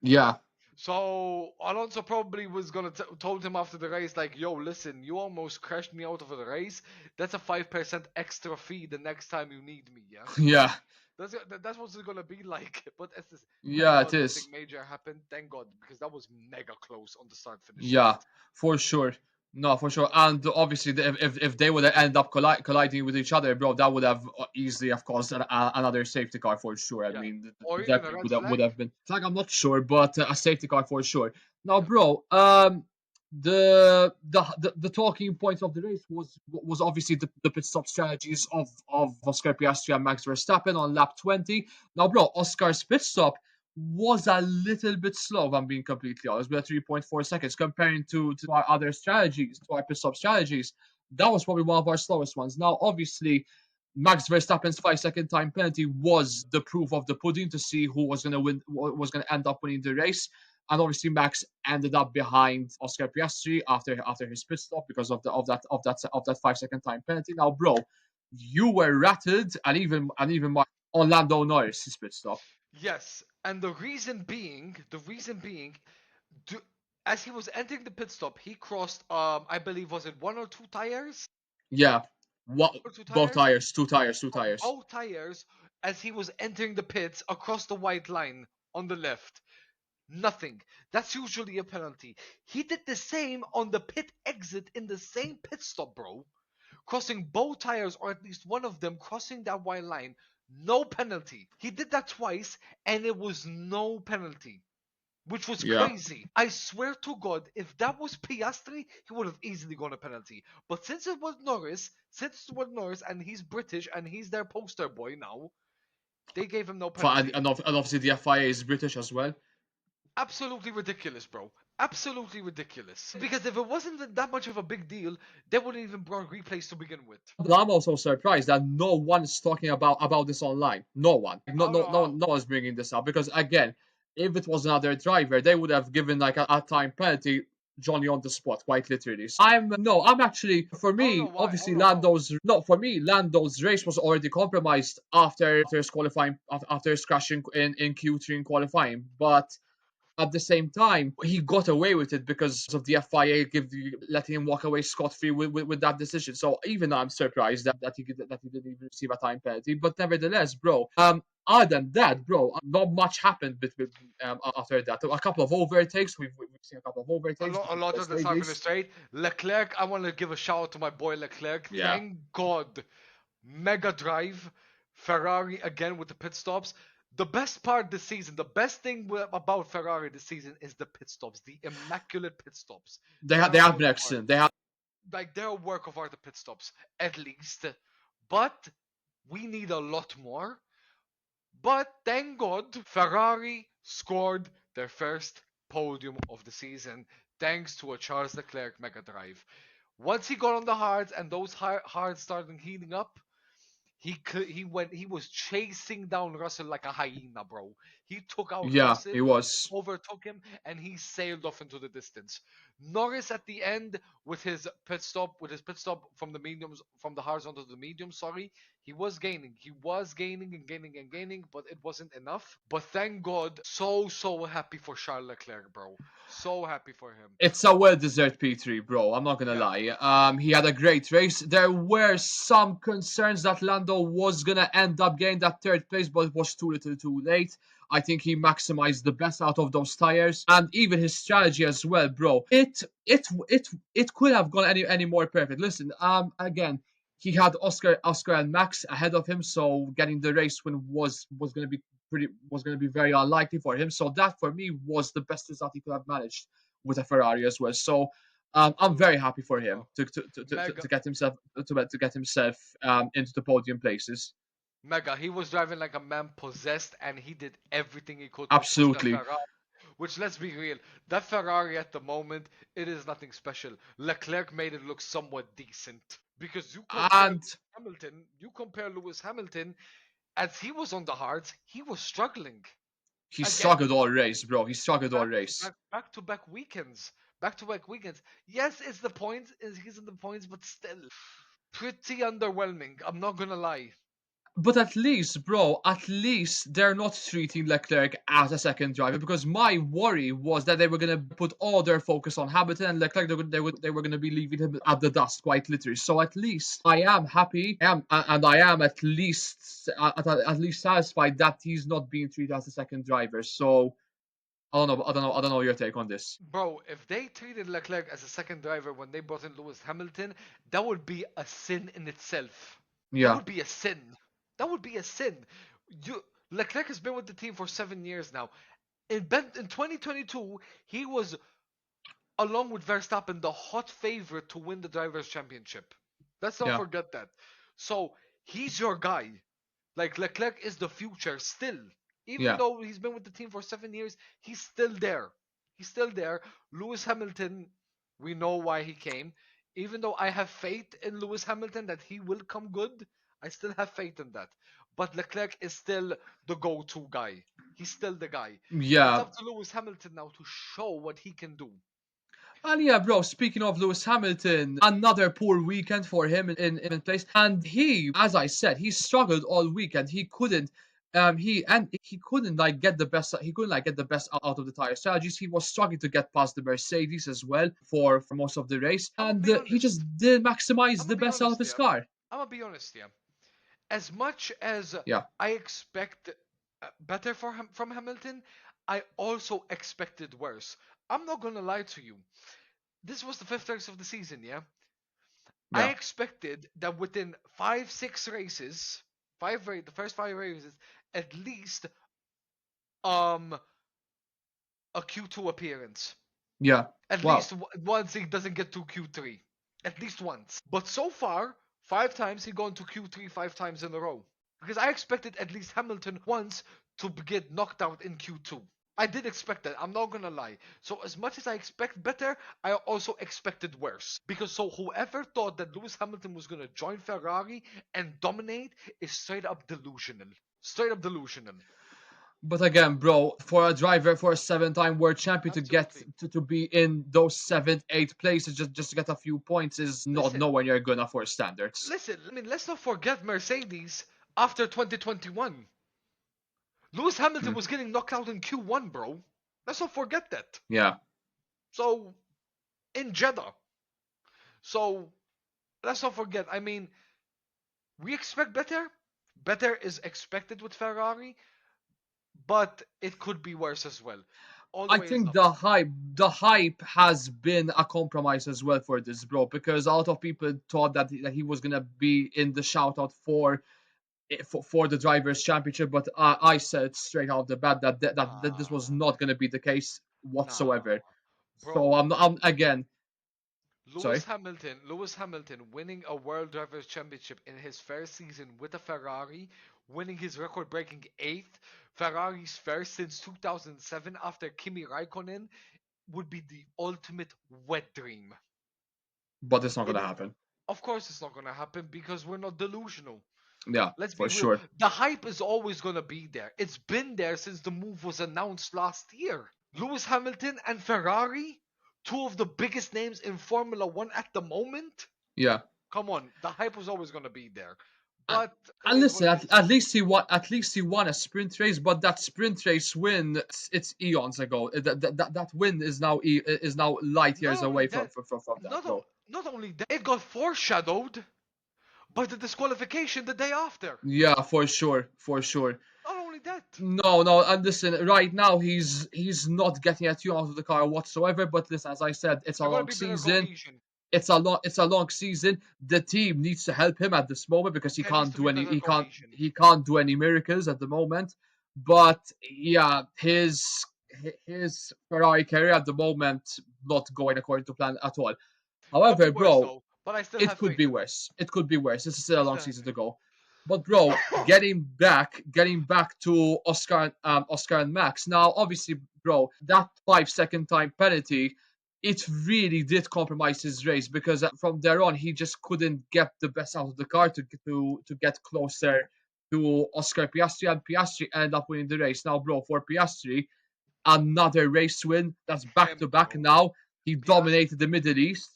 Yeah, So Alonso probably was gonna told him after the race, like, "Yo, listen, you almost crashed me out of the race. That's a 5% extra fee the next time you need me." Yeah. yeah, That's what's it gonna be like. But thank yeah, it God is. nothing major happened. Thank God, because that was mega close on the start finish Yeah, straight. for sure. No, for sure. And obviously, if they would have ended up colliding with each other, bro, that would have easily, of course, another safety car for sure. I Yeah, mean, or even a definitely red would flag. have been. It's like I'm not sure, but a safety car for sure. Now, Yeah, bro, the talking points of the race was obviously the pit stop strategies of Oscar Piastri and Max Verstappen on lap 20. Now, bro, Oscar's pit stop was a little bit slow, if I'm being completely honest, with 3.4 seconds comparing to our other strategies, to our pit stop strategies. That was probably one of our slowest ones. Now, obviously, Max Verstappen's 5 second time penalty was the proof of the pudding to see who was going to win, was going to end up winning the race. And obviously, Max ended up behind Oscar Piastri after his pit stop because of that 5 second time penalty. Now, bro, you were rattled, and even on Lando Norris' pit stop. yes, and the reason being, do, as he was entering the pit stop, he crossed, I believe, was it one or two tires? Yeah. What? Or two Both tires? tires. Two tires. Two tires. Both tires as he was entering the pits across the white line on the left. Nothing. That's usually a penalty. He did the same on the pit exit in the same pit stop, bro. Crossing both tires, or at least one of them, crossing that white line. No penalty. He did that twice, and it was no penalty. Which was Yeah. crazy. I swear to God, if that was Piastri, he would have easily gone a penalty. But since it was Norris, and he's British and he's their poster boy now, they gave him no And, penalty. and obviously the FIA is British as well. Absolutely ridiculous, bro. Absolutely ridiculous. Because if it wasn't that much of a big deal, they wouldn't even brought replays to begin with. But I'm also surprised that no one is talking about this online. No one. No, I don't no, know no, how. no one's bringing this up because again, if it was another driver, they would have given like a time penalty. Johnny on the spot, quite literally. So I'm actually, for I don't know me, why. I obviously don't know how. Lando's race was already compromised after his qualifying, after his crashing in Q3 in qualifying. But at the same time, he got away with it because of the FIA letting him walk away scot free with that decision. So even I'm surprised that he didn't even receive a time penalty. But nevertheless, bro, other than that, bro, not much happened after that. A couple of overtakes. We've seen a couple of overtakes A between lot the of the start finish stages. straight. Leclerc, I want to give a shout out to my boy Leclerc. Yeah, Thank God. Mega drive. Ferrari again with the pit stops. The best part this season, the best thing about Ferrari this season is the pit stops, the immaculate pit stops. They're they a have work been of art. excellent. They have. Like they're a work of art, the pit stops, at least. But we need a lot more. But thank God, Ferrari scored their first podium of the season thanks to a Charles Leclerc mega drive. Once he got on the hards and those hards started heating up, he was chasing down Russell like a hyena, bro. He took out Yeah, Russell, he was. overtook him, and he sailed off into the distance. Norris at the end with his pit stop from the mediums, from the hards onto the medium. Sorry, he was gaining and gaining and gaining, but it wasn't enough. But thank God, so happy for Charles Leclerc, bro. So happy for him. It's a well-deserved P3, bro. I'm not gonna Yeah, lie. He had a great race. There were some concerns that Lando was gonna end up getting that third place, but it was too little, too late. I think he maximized the best out of those tires, and even his strategy as well, bro. It could have gone any more perfect. Listen, again, he had Oscar and Max ahead of him, so getting the race win was going to be very unlikely for him. So that for me was the best result he could have managed with a Ferrari as well. So I'm Dude, very happy for him bro, to mega, get himself to get himself into the podium places. mega. He was driving like a man possessed, and he did everything he could to push that Absolutely. Ferrari. Which, let's be real, that Ferrari at the moment, it is nothing special. Leclerc made it look somewhat decent because And You compare Lewis Hamilton, as he was on the hards, he was struggling he again. struggled all race, bro. He struggled all race. Back to back weekends. Back to back weekends. Yes, it's the points. He's in the points, but still pretty underwhelming. I'm not gonna lie. But at least, bro, at least they're not treating Leclerc as a second driver, because my worry was that they were gonna put all their focus on Hamilton and Leclerc. They were gonna be leaving him at the dust, quite literally. So at least I am happy, and I am at least satisfied that he's not being treated as a second driver. So I don't know your take on this. Bro, if they treated Leclerc as a second driver when they brought in Lewis Hamilton, that would be a sin in itself. That Yeah, would be a sin. That would be a sin. You Leclerc has been with the team for 7 years now. In 2022, he was, along with Verstappen, the hot favorite to win the Drivers' Championship. Let's not yeah, forget that. So he's your guy. Like Leclerc is the future still. Even yeah. though he's been with the team for 7 years, he's still there. He's still there. Lewis Hamilton, we know why he came. Even though I have faith in Lewis Hamilton that he will come good, I still have faith in that. But Leclerc is still the go-to guy. He's still the guy. It's Yeah, up to Lewis Hamilton now to show what he can do. and yeah, bro, speaking of Lewis Hamilton, another poor weekend for him in place. And he, as I said, he struggled all weekend. He couldn't like get the best out of the tire strategies. He was struggling to get past the Mercedes as well for most of the race. I'm gonna And be he just honest. didn't maximize I'm the gonna be best out of honest, his yeah. car. I'm gonna be honest, yeah. As much as Yeah, I expect better from Hamilton, I also expected worse. I'm not gonna lie to you. This was the fifth race of the season, yeah. I yeah, expected that within 5, 6 races, the first 5 races, at least um a Q2 appearance. yeah. At Wow. least once he doesn't get to Q3. At least once. But so far, 5 times he gone to Q3 5 times in a row. Because I expected at least Hamilton once to get knocked out in Q2. I did expect that. I'm not gonna lie. So as much as I expect better, I also expected worse. Because so whoever thought that Lewis Hamilton was gonna join Ferrari and dominate is straight up delusional. Straight up delusional. But again, bro, for a driver, for a seven-time world champion to get Absolutely. to be in those seventh, eighth places just to get a few points is not Listen, nowhere near good enough for his standards. listen. I mean, let's not forget Mercedes after 2021. Lewis Hamilton Hmm. was getting knocked out in Q1, bro. Let's not forget that. Yeah, So, in Jeddah. So, let's not forget. I mean, we expect better. Better is expected with Ferrari, but it could be worse as well. All the I way is think up. the hype has been a compromise as well for this, bro, because a lot of people thought that he was gonna be in the shout out for the drivers championship, but I said straight out the bat that this was Nah, not gonna be the case nah, whatsoever. So bro. I'm again Lewis sorry. Hamilton, Lewis Hamilton winning a World Drivers' Championship in his first season with a Ferrari, winning his record-breaking eighth, Ferrari's first since 2007 after Kimi Raikkonen, would be the ultimate wet dream. But it's not It, gonna happen. of course, it's not gonna happen because we're not delusional. Yeah, Let's be for real. sure. The hype is always gonna be there. It's been there since the move was announced last year. Lewis Hamilton and Ferrari, two of the biggest names in Formula One at the moment. Yeah. Come on, the hype was always gonna be there. And, But it and is what listen, it is. at least he won. At least he won a sprint race, but that sprint race win, it's eons ago. That win is now light Not years only away that, from that, bro. not only that, it got foreshadowed by the disqualification the day after. Yeah, for sure, for sure. Not only only that. No, no, and listen, right now he's not getting at you out of the car whatsoever. But listen, as I said, it's a They're gonna long be better season. cohesion. It's a long season. The team needs to help him at this moment because he There needs can't to do be any better he can't cohesion. he can't do any miracles at the moment. But yeah, his Ferrari career at the moment not going according to plan at all. Could be However, worse bro, though, but I still it have could faith be in him. worse. It could be worse. This is still I a long still have season to faith. go. But bro, getting back to Oscar and Max. Now, obviously, bro, that 5 second time penalty, it really did compromise his race because from there on he just couldn't get the best out of the car to get closer to Oscar Piastri, and Piastri ended up winning the race. Now, bro, for Piastri, another race win. That's back to Him, back bro. now. He Piastri. dominated the Middle East.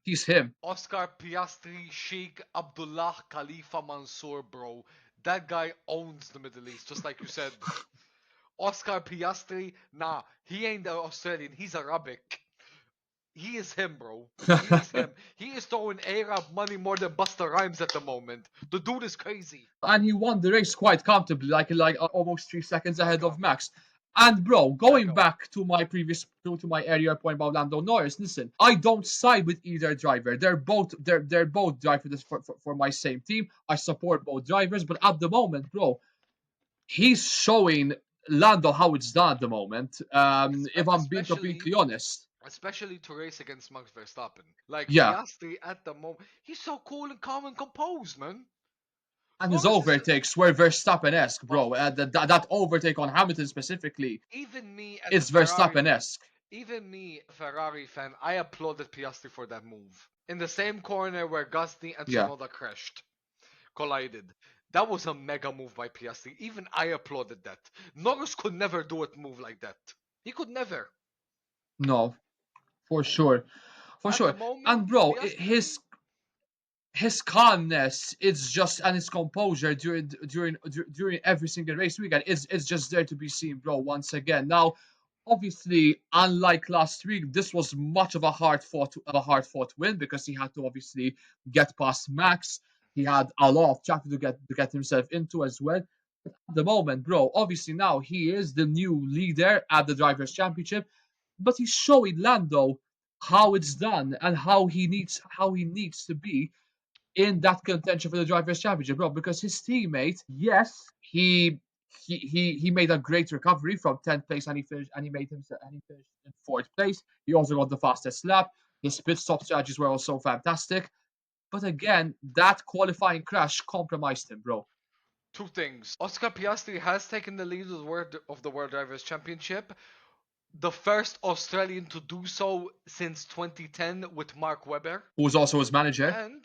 He's him. Oscar Piastri, Sheikh Abdullah Khalifa Mansour, bro. That guy owns the Middle East, just like you said. Oscar Piastri, nah, he ain't Australian. He's Arabic. He is him, bro. He is him. He is throwing Arab money more than Busta Rhymes at the moment. The dude is crazy. And he won the race quite comfortably, like almost 3 seconds ahead Mega. of Max. And bro, going Mega. back to my previous to my earlier point about Lando Norris, listen, I don't side with either driver. They're both drivers for my same team. I support both drivers, but at the moment, bro, he's showing Lando how it's done at the moment. If I'm being Especially completely honest, especially to race against Max Verstappen. Like yeah. Piastri at the moment, he's so cool and calm and composed, man. And his Norris is overtakes were Verstappen-esque, oh, bro. That overtake on Hamilton specifically even me as a is Ferrari Verstappen-esque. even me, a Ferrari fan, I applauded Piastri for that move. In the same corner where Gasly and Yeah. Tsunoda crashed, collided. That was a mega move by Piastri. Even I applauded that. Norris could never do a move like that. He could never. No, for sure, for At the sure. And moment, bro, Piastri, his calmness, it's just and his composure during every single race weekend is just there to be seen, bro. Once again, now, obviously, unlike last week, this was much of a hard fought win because he had to obviously get past Max. He had a lot of traffic to get himself into as well. At the moment, bro, obviously now he is the new leader at the Drivers' Championship, but he's showing Lando how it's done and how he needs to be in that contention for the drivers' championship, bro. Because his teammate, yes, he made a great recovery from 10th place and he finished in 4th place. He also got the fastest lap. His pit stop strategies were also fantastic. But again, that qualifying crash compromised him, bro. two things. Oscar Piastri has taken the lead of the World Drivers' Championship. The first Australian to do so since 2010 with Mark Webber. Who was also his manager. And,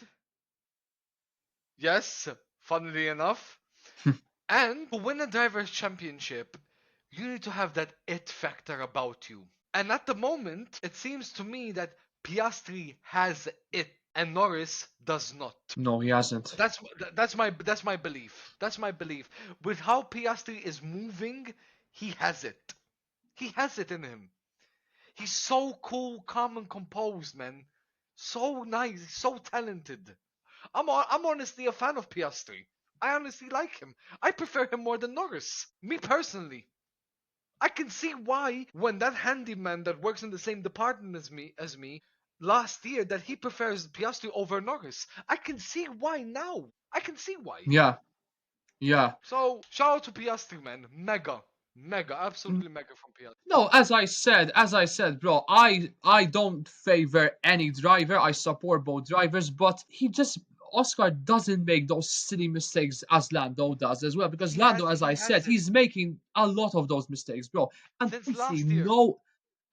yes, funnily enough, and to win a Drivers' Championship, you need to have that it factor about you. And at the moment, it seems to me that Piastri has it and Norris does not. No, he hasn't. That's my belief. That's my belief. With how Piastri is moving, he has it. He has it in him. He's so cool, calm, and composed, man. So nice, so talented. I'm honestly a fan of Piastri. I honestly like him. I prefer him more than Norris. Me personally. I can see why when that handyman that works in the same department as me last year that he prefers Piastri over Norris. I can see why now. I can see why. Yeah, yeah. So shout out to Piastri, man. Mega. Mega. Absolutely mega from Piastri. No, as I said, bro, I don't favor any driver. I support both drivers, but Oscar doesn't make those silly mistakes as Lando does as well. Because Lando, as He I said, has it he's making a lot of those mistakes, bro. And since I'm last seeing year no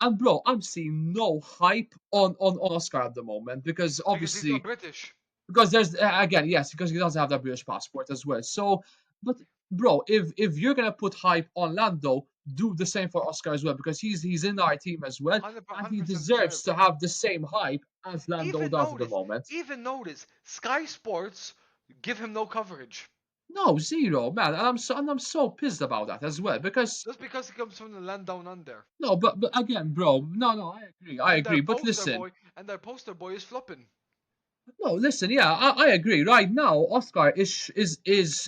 and bro, I'm seeing no hype on Oscar at the moment because because he's not obviously British. because there's again, yes, because he doesn't have that British passport as well. So, but bro, if you're gonna put hype on Lando, do the same for Oscar as well because he's in our team as well, and he 100% deserves to deserved. have the same hype as Lando Even does at the notice, moment. even notice, Sky Sports give him no coverage No, zero, man, and I'm so pissed about that as well because just because he comes from the land down under, no, but again, bro, no, I agree, and their but poster listen, boy, and their poster boy is flopping. No, listen, yeah, I agree. Right now, Oscar is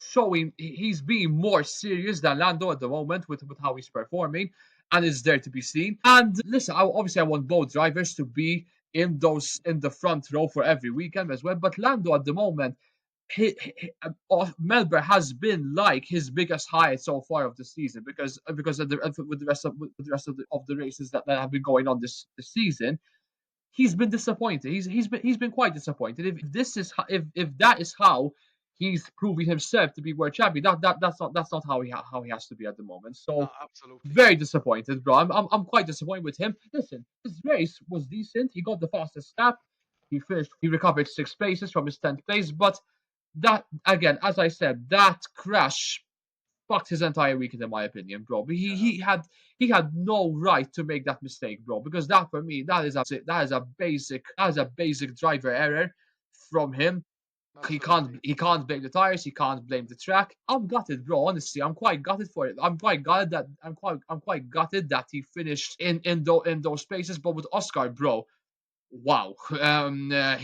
showing he's being more serious than Lando at the moment with how he's performing, and is there to be seen. And listen, obviously I want both drivers to be in the front row for every weekend as well. But Lando at the moment, Melbourne has been like his biggest highlight so far of the season because of with the rest of the races that have been going on this season he's been disappointed. He's been quite disappointed. If this is if that is how he's proving himself to be world champion, that's not how he has to be at the moment. No, So absolutely. very disappointed, bro. I'm quite disappointed with him. Listen, his race was decent. He got the fastest lap. He finished. He recovered 6 places from his 10th place. But that again, as I said, that crash fucked his entire weekend in my opinion, bro. But Yeah, he had no right to make that mistake, bro. Because that for me that is a basic driver error from him. absolutely. He can't blame the tires. He can't blame the track. I'm gutted, bro. Honestly, I'm quite gutted for it. I'm quite gutted that he finished in those places. But with Oscar, bro, wow. Mega.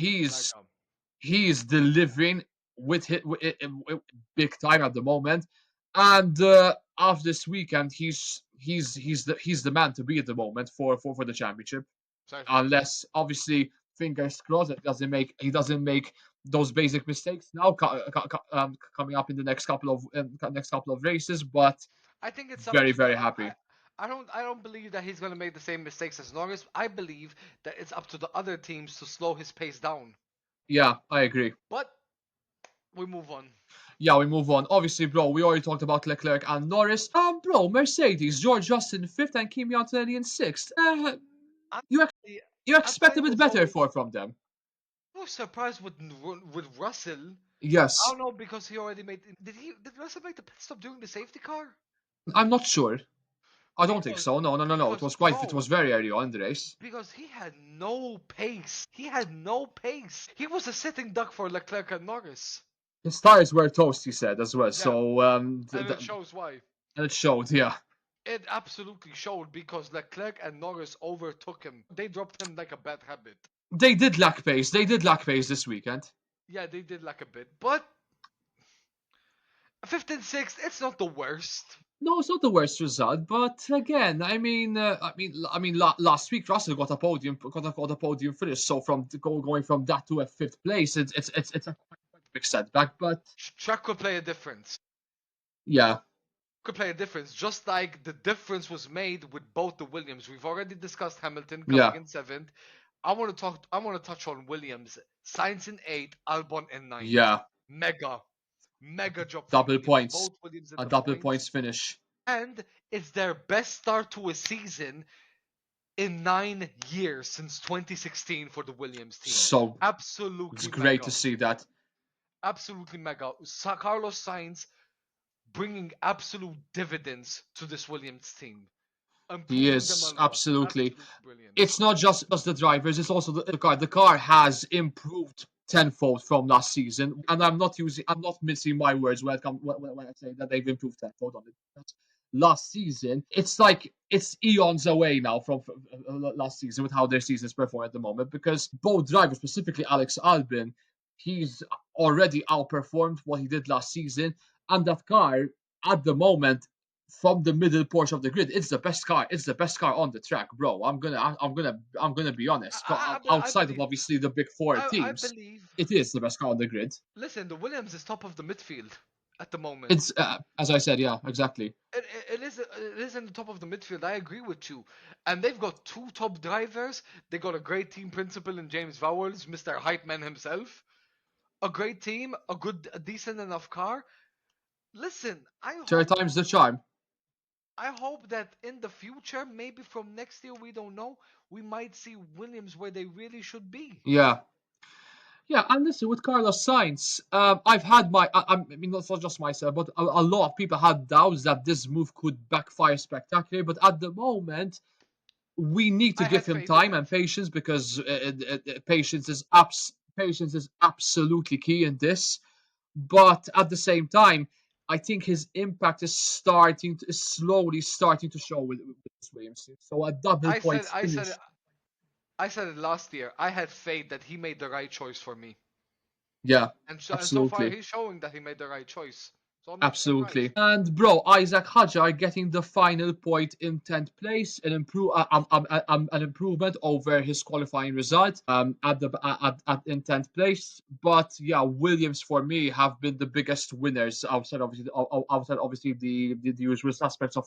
He is delivering with big time at the moment. And after this weekend, he's the man to be at the moment for the championship. Certainly. Unless obviously fingers crossed that he doesn't make those basic mistakes now coming up in the next couple of races. But I think it's up very to the. very happy. I don't believe that he's gonna make the same mistakes as Norris. I believe that it's up to the other teams to slow his pace down. Yeah, I agree. But we move on. Yeah, we move on. Obviously, bro, we already talked about Leclerc and Norris. Bro, Mercedes, George Russell in fifth and Kimi Antonelli in sixth. You Honestly, you expect a Antonelli bit was better always. from them. I was surprised with Russell. I Yes, don't know because he already made. Did Russell make the pit stop during the safety car? I'm not sure. I don't think Because so. No. because It bro, was very early on in the race. because he had no pace. He had no pace. He was a sitting duck for Leclerc and Norris. His tires were toast, he said as well. Yeah, So and it shows why. and it showed. Yeah, It absolutely showed because Leclerc and Norris overtook him. They dropped him like a bad habit. they did lack pace. They did lack pace this weekend. Yeah, they did like a bit, but fifth and sixth, it's not the worst. No, it's not the worst result, but again, last week Russell got a podium finish. So going from that to a fifth place, it's a quite big setback. But Track could play a difference. yeah, Could play a difference, just like the difference was made with both the Williams. We've already discussed Hamilton coming yeah, in seventh. I want to talk. I want to touch on Williams. Sainz in eighth, Albon in ninth. yeah, Mega, mega job from double Williams. points, Both Williams in a the double points, points finish. and it's their best start to a season in 9 years since 2016 for the Williams team. So it's Absolutely great to mega, see that. absolutely mega. Carlos Sainz bringing absolute dividends to this Williams team, He improving them a is lot. absolutely. Absolutely brilliant. It's not just the drivers; it's also the car. The car has improved tenfold from last season, and I'm not missing my words when I say that they've improved tenfold on it. Last season, it's like it's eons away now from last season with how their seasons perform at the moment. Because both drivers, specifically Alex Albin, he's already outperformed what he did last season, and that car at the moment from the middle portion of the grid, it's the best car. It's the best car on the track, bro. I'm gonna be honest. I Outside of believe. obviously the big four I teams, believe. it is the best car on the grid. Listen, the Williams is top of the midfield at the moment. It's as I said, yeah, exactly. It is in the top of the midfield. I agree with you. And they've got two top drivers. They got a great team principal in James Vowles, Mr. Hype Man himself. A great team, a decent enough car. Listen, Third time's the charm. I hope that in the future, maybe from next year, we don't know, we might see Williams where they really should be. Yeah, yeah. And listen, with Carlos Sainz, I've had I mean, not just myself, but a lot of people had doubts that this move could backfire spectacularly. But at the moment, we need to I give had him faith in time it. and patience because patience is absolutely key in this. But at the same time, I think his impact is slowly starting to show with this Williams team. So a double I said points I said finish. I said it last year. I had faith that he made the right choice for me, Yeah, and so far absolutely. he's showing that he made the right choice. So I'm right. Absolutely. And bro, Isaac Hajar getting the final point in 10th place, an improvement over his qualifying result in 10th place. But yeah, Williams for me have been the biggest winners outside obviously the usual suspects of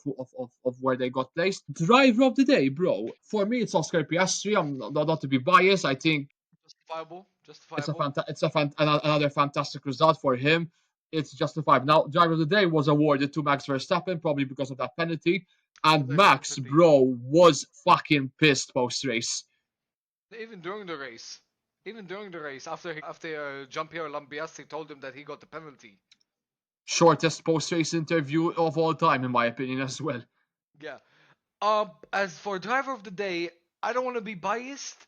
where they got placed. Driver of the day, bro. For me, it's Oscar Piastri. I'm not to be biased. I think Justifiable. it's a Justifiable. another fantastic result for him. It's justified. Now, driver of the day was awarded to Max Verstappen, probably because of that penalty. And There's Max, sympathy. bro, was fucking pissed post race. Even during the race. Even during the race, after Jean-Pierre Lambiase told him that he got the penalty. Shortest post race interview of all time, in my opinion, as well. Yeah. As for driver of the day, I don't want to be biased,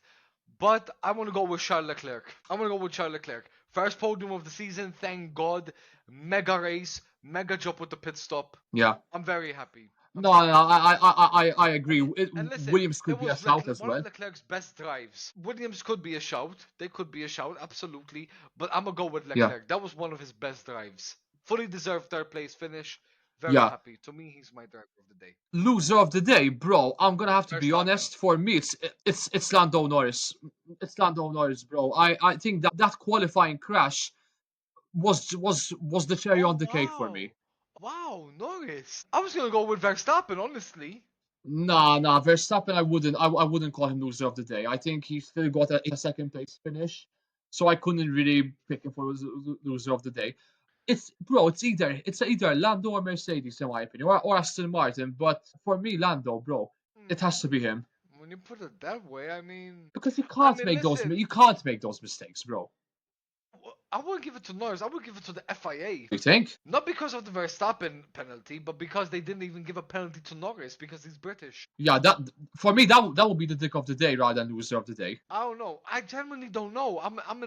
but I want to go with Charles Leclerc. I'm gonna go with Charles Leclerc. First podium of the season, thank God. Mega race, mega job with the pit stop. Yeah. I'm very happy. I'm No, very no, happy. I agree. And listen, Williams it could be a was shout as one of well. Leclerc's best drives. Williams could be a shout. They could be a shout, absolutely. But I'm gonna go with Yeah. Leclerc. That was one of his best drives. Fully deserved third place finish. Very Yeah. happy. To me, he's my driver of the day. Loser of the day, bro. I'm gonna have to be Verstappen. honest. For me, it's Lando Norris. It's Lando Norris, bro. I think that qualifying crash was the cherry Oh on the cake for wow. me. Wow, Norris. I was gonna go with Verstappen, honestly. Nah, Verstappen. I wouldn't call him loser of the day. I think he still got a second place finish, so I couldn't really pick him for loser of the day. It's either Lando or Mercedes in my opinion, or Aston Martin. But for me, Lando, bro, it has to Hmm. be him When you put it that way, I mean, because you listen. can't make those mistakes, bro. I wouldn't give it to Norris. I would give it to the FIA. You think? Not because of the Verstappen penalty, but because they didn't even give a penalty to Norris because he's British. Yeah, that for me that would be the dick of the day rather than loser of the day. I don't know. I genuinely don't know. I'm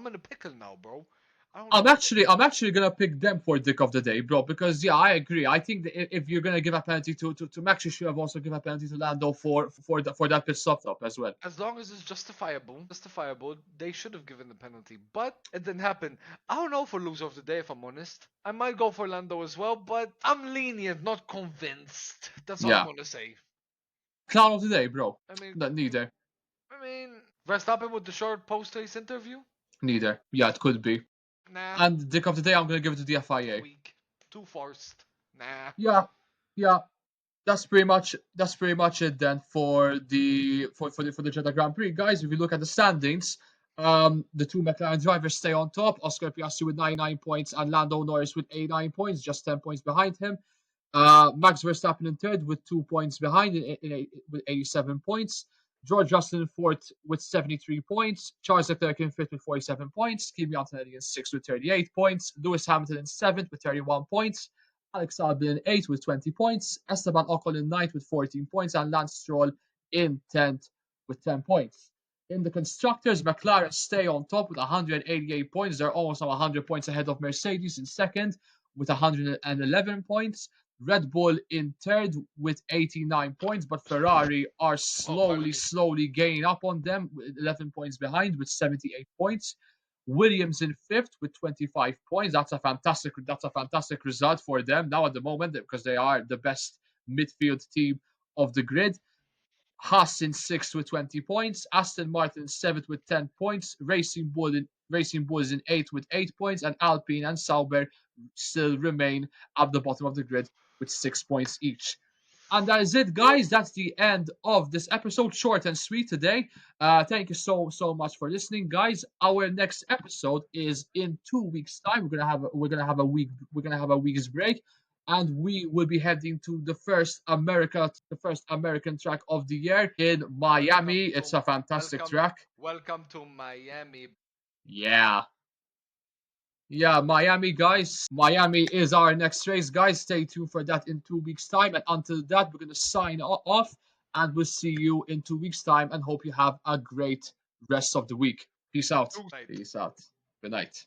in a pickle now, bro. I don't I'm know. actually I'm actually gonna pick them for dick of the day, bro. Because yeah, I agree. I think that if you're gonna give a penalty to Max, you should have also given a penalty to Lando for that pit stop as well. As long as it's justifiable, they should have given the penalty. But it didn't happen. I don't know for loser of the day, if I'm honest. I might go for Lando as well, but I'm lenient, not convinced. That's all I'm Yeah, gonna say. clown of the day, bro. I mean, No, neither, I mean, Verstappen with the short post-race interview? neither. Yeah, it could be. Nah, And dick of the day, I'm gonna give it to the too FIA. weak, too forced. Nah. Yeah, yeah. That's pretty much it then for the Jeddah Grand Prix, guys. If you look at the standings, the two McLaren drivers stay on top. Oscar Piastri with 99 points and Lando Norris with 89 points, just 10 points behind him. Max Verstappen in third with 2 points behind with 87 points. George Russell in fourth with 73 points. Charles Leclerc in fifth with 47 points. Kimi Antonelli in sixth with 38 points. Lewis Hamilton in seventh with 31 points. Alex Albon in eighth with 20 points. Esteban Ocon in ninth with 14 points. And Lance Stroll in 10th with 10 points. In the constructors, McLaren stay on top with 188 points. They're almost 100 points ahead of Mercedes in second with 111 points. Red Bull in third with 89 points, but Ferrari are Oh, pardon slowly, me. slowly gaining up on them with 11 points behind with 78 points. Williams in fifth with 25 points. That's a fantastic result for them now at the moment because they are the best midfield team of the grid. Haas in sixth with 20 points. Aston Martin in seventh with 10 points. Racing Bull is in eighth with 8 points, and Alpine and Sauber still remain at the bottom of the grid with 6 points each. And that is it, Woo! guys. That's the end of this episode. Short and sweet today. Thank you so much for listening, guys. Our next episode is in 2 weeks' time. We're gonna have a week's break, and we will be heading to the first American track of the year in Welcome Miami. to It's a fantastic welcome track. welcome to Miami. Yeah. Yeah, Miami, guys. Miami is our next race, guys. Stay tuned for that in 2 weeks' time. And until that, we're going to sign off and we'll see you in 2 weeks' time and hope you have a great rest of the week. Peace out. Night. Peace out. Good night.